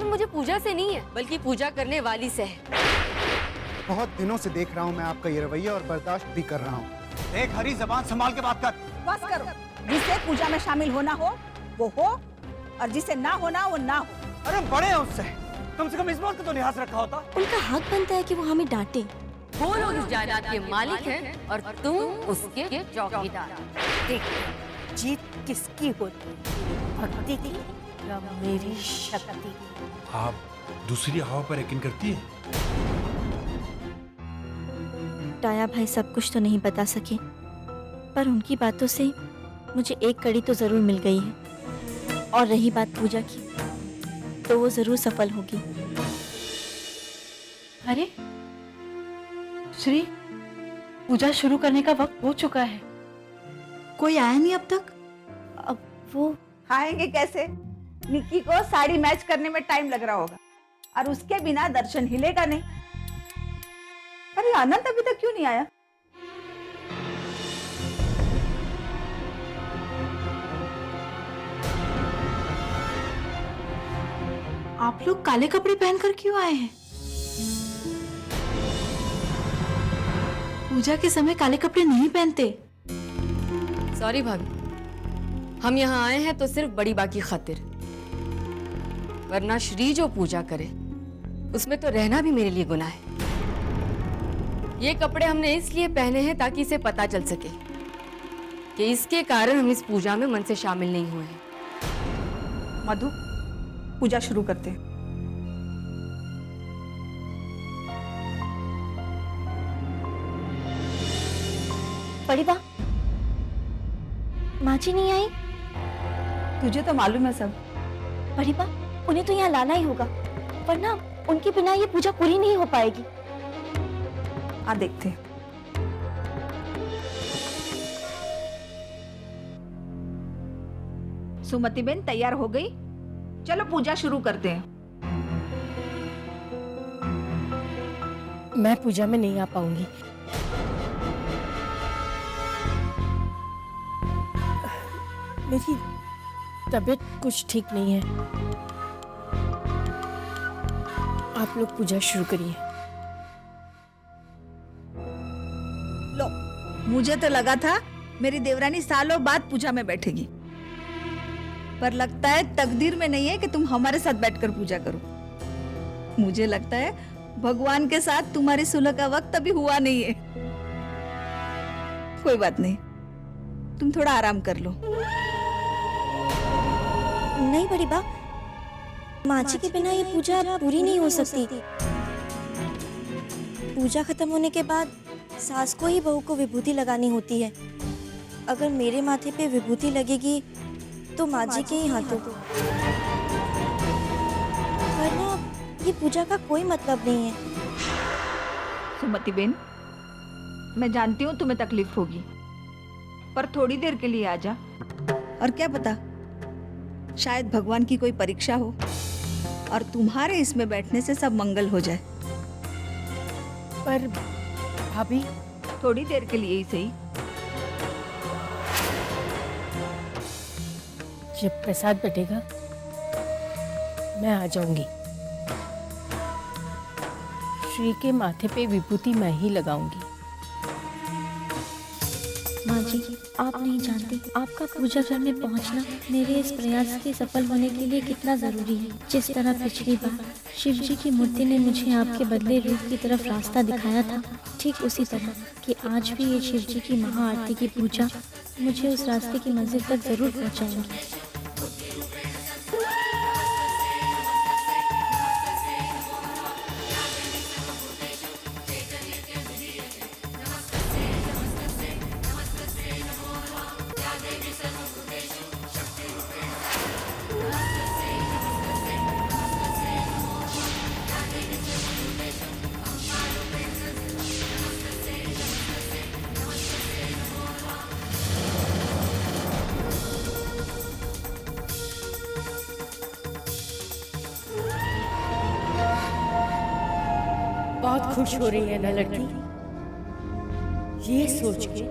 मुझे पूजा से नहीं है, बल्कि पूजा करने वाली से है। बहुत दिनों से देख रहा हूँ मैं आपका ये रवैया और बर्दाश्त भी कर रहा हूँ। देख हरी, जबान संभाल के बात कर। बस करो। जिसे पूजा में शामिल होना हो वो हो, और जिसे ना होना वो ना हो। अरे बड़े हैं उससे, कम से कम इस बात का तो लिहाज रखा होता। उनका हक बनता है कि वो हमें डांटे। वो लोग इस जायदाद के मालिक हैं और तुम उसके चौकीदार। देख, जीत किसकी होती, भक्ति की या मेरी शक्ति? आप दूसरी हवा पर यकीन करती है? टाया भाई सब कुछ तो नहीं बता सके, पर उनकी बातों से मुझे एक कड़ी तो जरूर मिल गई है। और रही बात पूजा की, तो वो जरूर सफल होगी। अरे श्री, पूजा शुरू करने का वक्त हो चुका है। कोई आया नहीं अब तक? अब वो आएंगे कैसे? निक्की को साड़ी मैच करने में टाइम लग रहा होगा, और उसके बिना दर्शन हिलेगा नहीं। अरे आनंद अभी तक क्यों नहीं आया? आप लोग काले कपड़े पहनकर क्यों आए हैं? पूजा के समय काले कपड़े नहीं पहनते। सॉरी भाभी, हम यहाँ आए हैं तो सिर्फ बड़ी बा की खातिर, वरना श्री जो पूजा करे उसमें तो रहना भी मेरे लिए गुनाह है। ये कपड़े हमने इसलिए पहने हैं ताकि इसे पता चल सके कि इसके कारण हम इस पूजा में मन से शामिल नहीं हुए हैं। मधु, पूजा शुरू करते हैं। बड़ी बा, माँ जी नहीं आई? तुझे तो मालूम है सब। बड़ी बा, उन्हें तो यहाँ लाना ही होगा, वरना उनके बिना ये पूजा पूरी नहीं हो पाएगी। आ देखते हैं। सुमति बेन तैयार हो गई? चलो पूजा शुरू करते हैं। मैं पूजा में नहीं आ पाऊंगी। मेरी तबीयत कुछ ठीक नहीं है। आप लोग पूजा शुरू करिए। लो, मुझे तो लगा था मेरी देवरानी सालों बाद पूजा में बैठेगी, पर लगता है तकदीर में नहीं है कि तुम हमारे साथ बैठकर पूजा करो। मुझे लगता है भगवान के साथ तुम्हारी सुलह का वक्त अभी हुआ नहीं है। कोई बात नहीं, तुम थोड़ा आराम कर लो। नहीं बड़ी बा, माँ जी के बिना ये पूजा पूरी नहीं हो सकती। पूजा खत्म होने के बाद सास को ही बहू को विभूति लगानी होती है। अगर मेरे माथे पे विभूति लगेगी तो माँ जी के ही हाथों, वरना ये पूजा का कोई मतलब नहीं है। सुमति बेन, मैं जानती हूँ तुम्हें तकलीफ होगी, पर थोड़ी देर के लिए आजा। और क्या पता, शायद भगवान की कोई परीक्षा हो और तुम्हारे इसमें बैठने से सब मंगल हो जाए। पर भाभी, थोड़ी देर के लिए ही सही। जब प्रसाद बटेगा मैं आ जाऊंगी। श्री के माथे पे विभूति मैं ही लगाऊंगी। माँ जी, आप नहीं जानती आपका पूजा घर में पहुँचना मेरे इस प्रयास के सफल होने के लिए कितना जरूरी है। जिस तरह पिछली बार शिव जी की मूर्ति ने मुझे आपके बदले रूप की तरफ रास्ता दिखाया था, ठीक उसी तरह कि आज भी ये शिव जी की महाआरती की पूजा मुझे उस रास्ते की मंजिल तक जरूर पहुँचाएंगी। बहुत खुश हो रही है ना लड़की, ये सोच के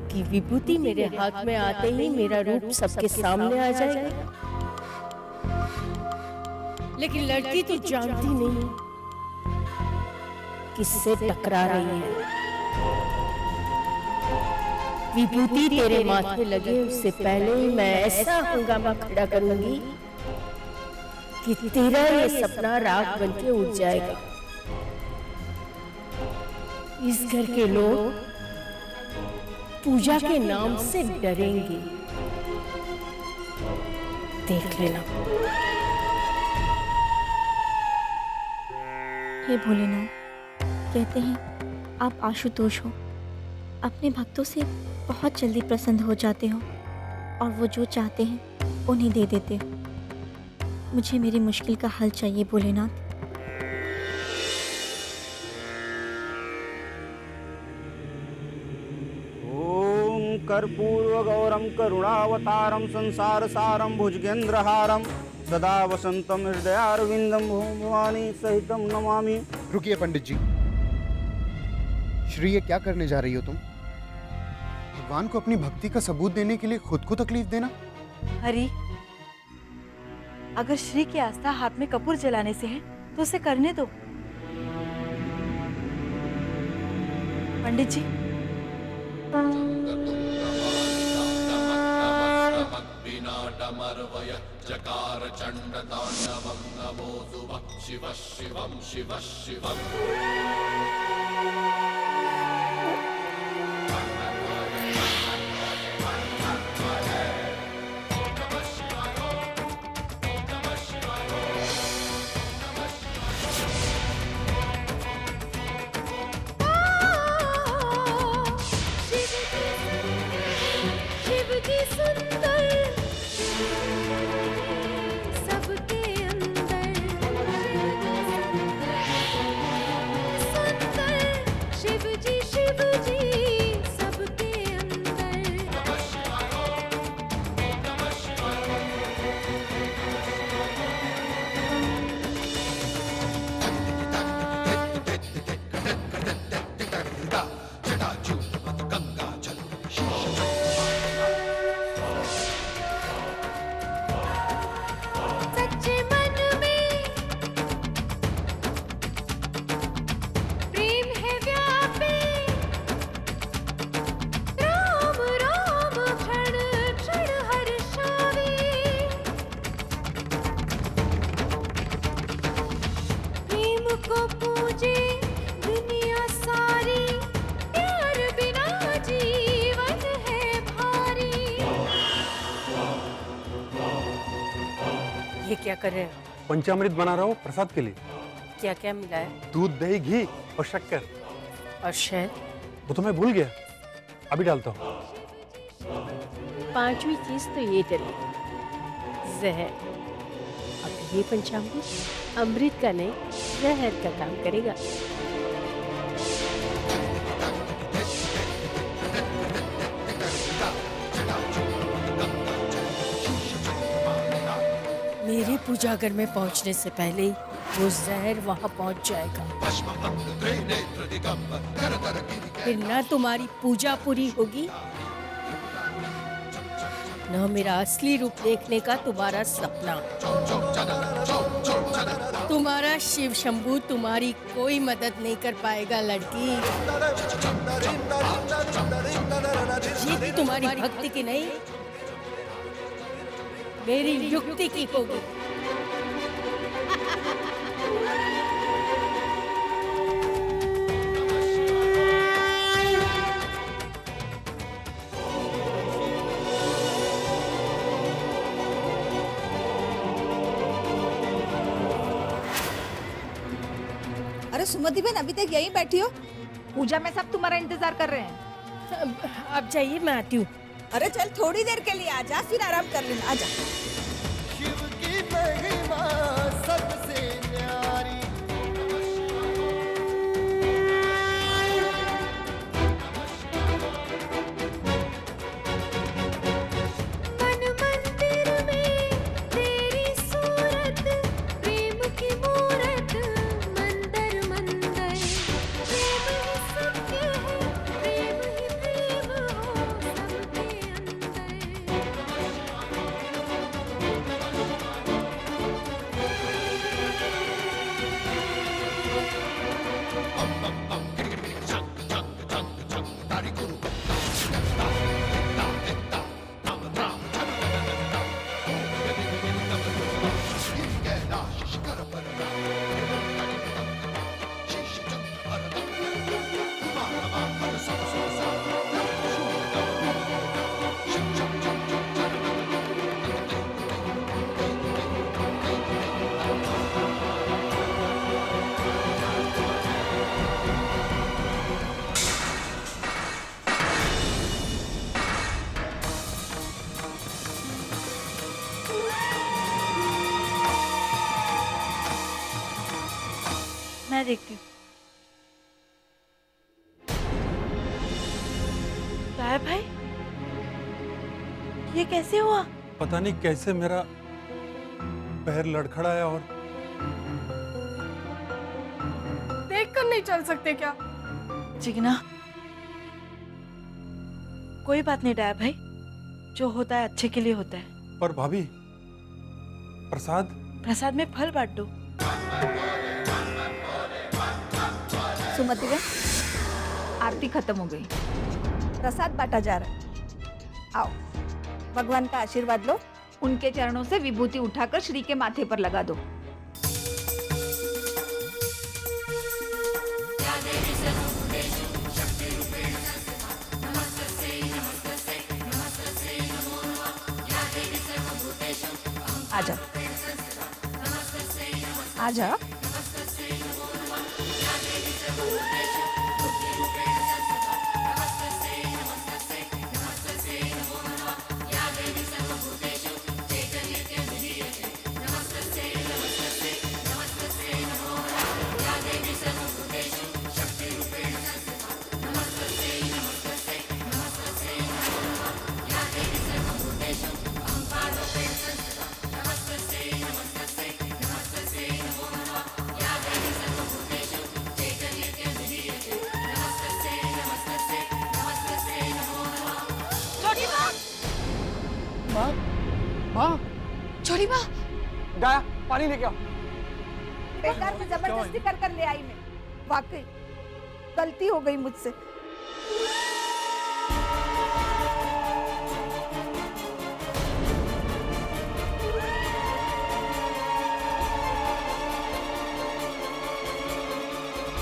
कि विभूति मेरे हाथ में आते ही मेरा रूप सबके सामने आ जाएगा। लेकिन लड़की तो जानती नहीं किससे टकरा रही है। विभूति तेरे माथे लगे उससे पहले ही मैं ऐसा हंगामा खड़ा करूंगी कि तेरा ये सपना राख बन के उड़ जाएगा। इस घर के लोग पूजा के नाम से डरेंगे, देख लेना। हे भोलेनाथ, कहते हैं आप आशुतोष हो, अपने भक्तों से बहुत जल्दी प्रसन्न हो जाते हो और वो जो चाहते हैं उन्हें दे देते हो। मुझे मेरी मुश्किल का हल चाहिए भोलेनाथ। ओम कर्पूर गौरम करुणावतारम संसार सारम भुजगेंद्रहारम सदा वसंतम हृदयारविंदम भवानी सहितम नमामि। रुकिए पंडित जी, श्री ये क्या करने जा रही हो तुम? भगवान को अपनी भक्ति का सबूत देने के लिए खुद को तकलीफ देना? हरी, अगर श्री की आस्था हाथ में कपूर जलाने से है तो उसे करने दो। पंडित जी, जकार चंड तांडवम नमो शिव शिवम शिव शिवम। ये क्या कर रहे हैं? पंचामृत बना रहा हूँ प्रसाद के लिए। क्या क्या मिला है? दूध, दही, घी और शक्कर। और शहद? वो तो मैं भूल गया, अभी डालता हूँ। पांचवी चीज तो ये डली, जहर। अब ये पंचामृत अमृत का नहीं, जहर का काम करेगा। मेरे पूजा घर में पहुंचने से पहले ही वो जहर वहां पहुंच जाएगा। फिर ना तुम्हारी पूजा पूरी होगी, न मेरा असली रूप देखने का तुम्हारा सपना। तुम्हारा शिव शंभू तुम्हारी कोई मदद नहीं कर पाएगा लड़की। जीत तुम्हारी भक्ति की नहीं, मेरी युक्ति की होगी। अरे सुमति बहन, अभी तक यहीं बैठी हो? पूजा में सब तुम्हारा इंतजार कर रहे हैं। अब जाइए, मैं आती हूँ। अरे चल, थोड़ी देर के लिए आजा, फिर आराम कर लेना। आजा। शिव की महिमा सबसे न्यारी। मन मंदिर में तेरी सूरत, प्रेम की मूरत, मंदर मंदर। प्रेम ही सत्य है, प्रेम ही प्रेम हो सबके अंदर। मैं देखती हूँ। ताया भाई, ये कैसे हुआ? पता नहीं कैसे मेरा पैर लड़खड़ाया और देख कर नहीं चल सकते क्या? जिगना, कोई बात नहीं ताया भाई, जो होता है अच्छे के लिए होता है। पर भाभी, प्रसाद में फल बांट दो। सुमति बहन, आरती खत्म हो गई, प्रसाद बांटा जा रहा है। आओ, भगवान का आशीर्वाद लो। उनके चरणों से विभूति उठाकर श्री के माथे पर लगा दो। आजा, आजा। छोटी माँ, गाया, पानी लेके आओ। बेकार से जबरदस्ती कर ले आई मैं। वाकई गलती हो गई मुझसे।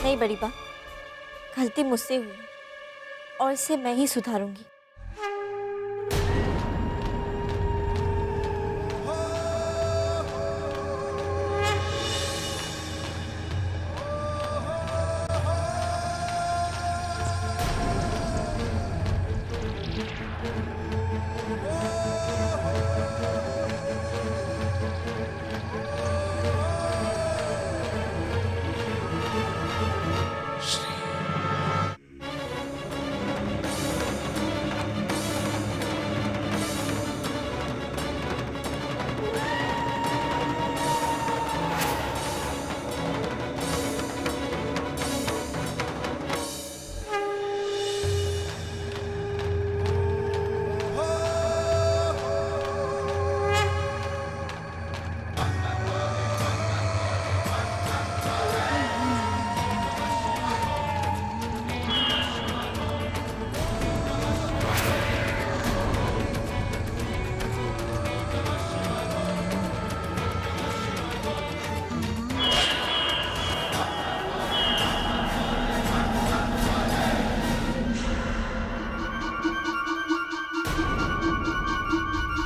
नहीं बड़ी बा, गलती मुझसे हुई और इसे मैं ही सुधारूंगी।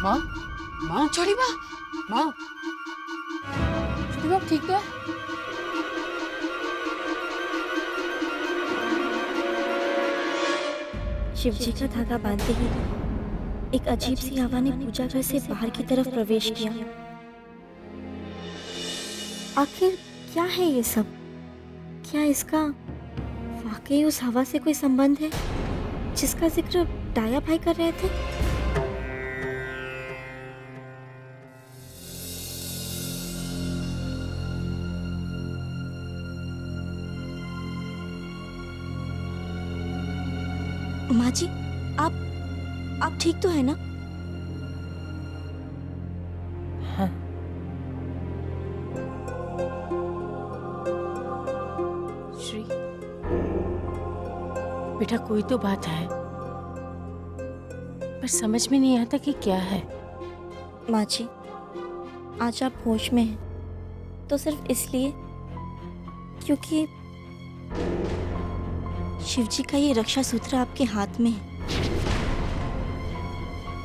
माँ, माँ, छोटी माँ, माँ, छोटी माँ ठीक तो है? शिवजी का धागा बांधते ही एक अजीब सी हवा ने पूजा घर से बाहर की तरफ प्रवेश किया। आखिर क्या है ये सब? क्या इसका वाकई उस हवा से कोई संबंध है जिसका जिक्र डाया भाई कर रहे थे? माँ जी, आप ठीक तो है ना? हाँ। श्री, बेटा कोई तो बात है, पर समझ में नहीं आता कि क्या है। माँ जी, आज आप होश में हैं तो सिर्फ इसलिए क्योंकि शिवजी का ये रक्षा सूत्र आपके हाथ में है।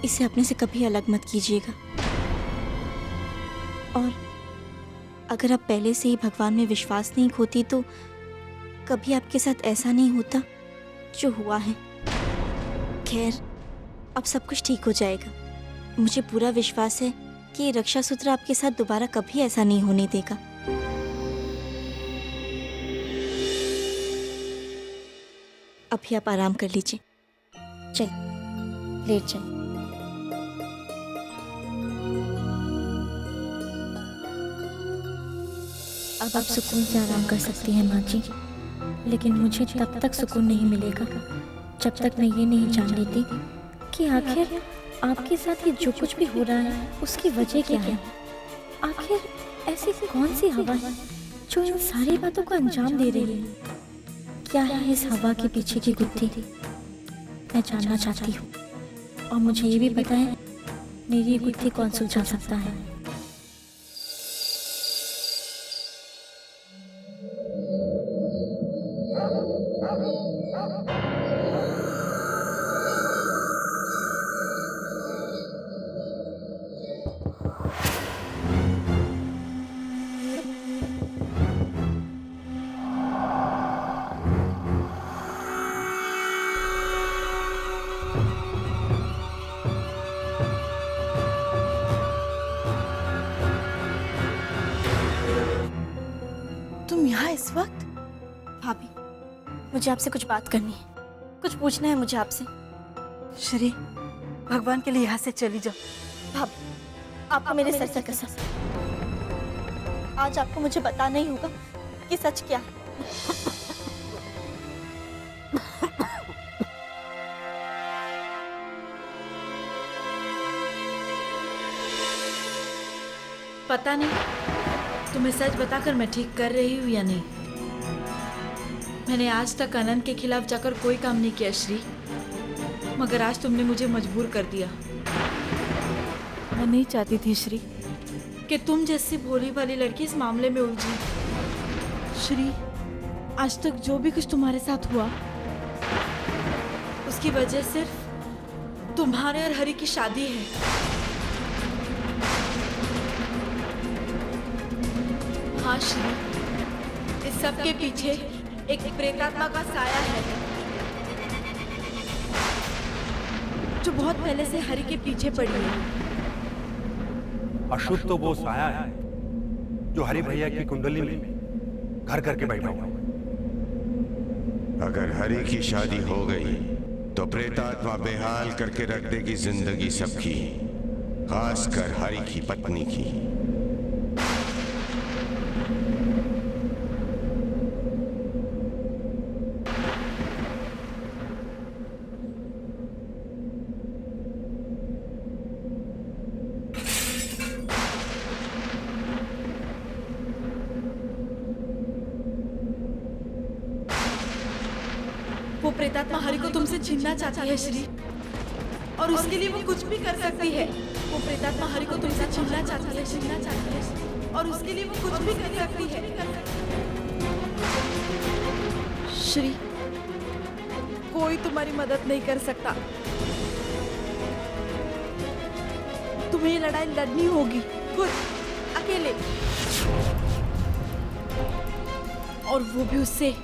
इसे अपने से कभी अलग मत कीजिएगा। और अगर आप पहले से ही भगवान में विश्वास नहीं खोती तो कभी आपके साथ ऐसा नहीं होता जो हुआ है। खैर, अब सब कुछ ठीक हो जाएगा। मुझे पूरा विश्वास है कि ये रक्षा सूत्र आपके साथ दोबारा कभी ऐसा नहीं होने देगा। अभी आप आराम कर लीजिए। चल लेट जाए। अब आप सुकून से आराम कर सकती हैं माँ जी, लेकिन मुझे तब तक सुकून नहीं मिलेगा जब तक मैं ये नहीं जान लेती कि आखिर आपके साथ ये जो कुछ भी हो रहा है उसकी वजह क्या है। आखिर ऐसी कौन सी हवा है जो इन सारी बातों को अंजाम दे रही है? क्या है इस हवा के पीछे की गुत्थी? मैं जानना चाहती हूँ, और मुझे ये भी पता है मेरी ये गुत्थी कौन सुलझा सकता है। तुम यहाँ इस वक्त? भाभी, मुझे आपसे कुछ बात करनी है, कुछ पूछना है मुझे आपसे। श्री, भगवान के लिए यहाँ से चली जाओ। भाभी, आपको मेरे सर से कसम, आज आपको मुझे बताना ही होगा कि सच क्या है। पता नहीं तुम्हें सच बताकर मैं ठीक कर रही हूँ या नहीं। मैंने आज तक अनंत के खिलाफ जाकर कोई काम नहीं किया श्री, मगर आज तुमने मुझे मजबूर कर दिया। मैं नहीं चाहती थी श्री कि तुम जैसी भोली भाली लड़की इस मामले में उलझी। श्री, आज तक जो भी कुछ तुम्हारे साथ हुआ उसकी वजह सिर्फ तुम्हारे और हरि की शादी है। हाँ श्री, इस सब के पीछे एक प्रेतात्मा का साया है जो बहुत पहले से हरि के पीछे पड़ी है। अशुभ तो वो साया है जो हरि भैया की कुंडली में घर करके बैठा हुआ है। अगर हरि की शादी हो गई तो प्रेतात्मा बेहाल करके रख देगी जिंदगी सबकी, खासकर हरि की पत्नी की। वो प्रेतात्मा हरि को तुमसे छीनना चाहती है श्री, और उसके लिए वो कुछ भी कर सकती है। वो प्रेतात्मा हरि को तुमसे छीनना चाहती है, और उसके लिए वो कुछ भी कर सकती है। श्री, कोई तुम्हारी मदद नहीं कर सकता। तुम्हें ये लड़ाई लड़नी होगी खुद, अकेले, और वो भी उससे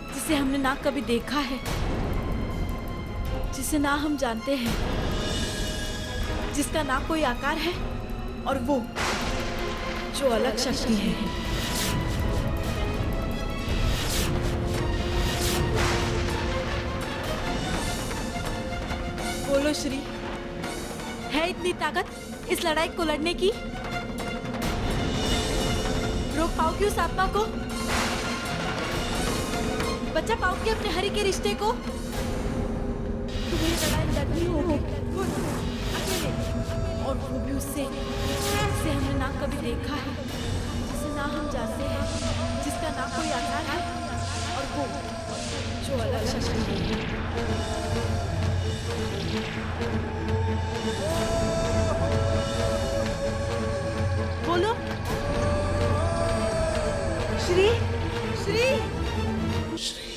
जिसे हमने ना कभी देखा है, जिसे ना हम जानते हैं, जिसका ना कोई आकार है, और वो जो अलग शक्ति है। बोलो श्री, है इतनी ताकत इस लड़ाई को लड़ने की? रोक पाओगी उस आत्मा को? बचा पाओगे अपने हरि के रिश्ते को? तुम्हें लड़ाई लड़नी होगी खुद, अकेले, और वो भी उससे जिसे हमने ना कभी देखा है, जिसे ना हम जानते हैं, जिसका ना कोई आकार है, और वो जो अलग शक्ति है। बोलो श्री, श्री, श्री।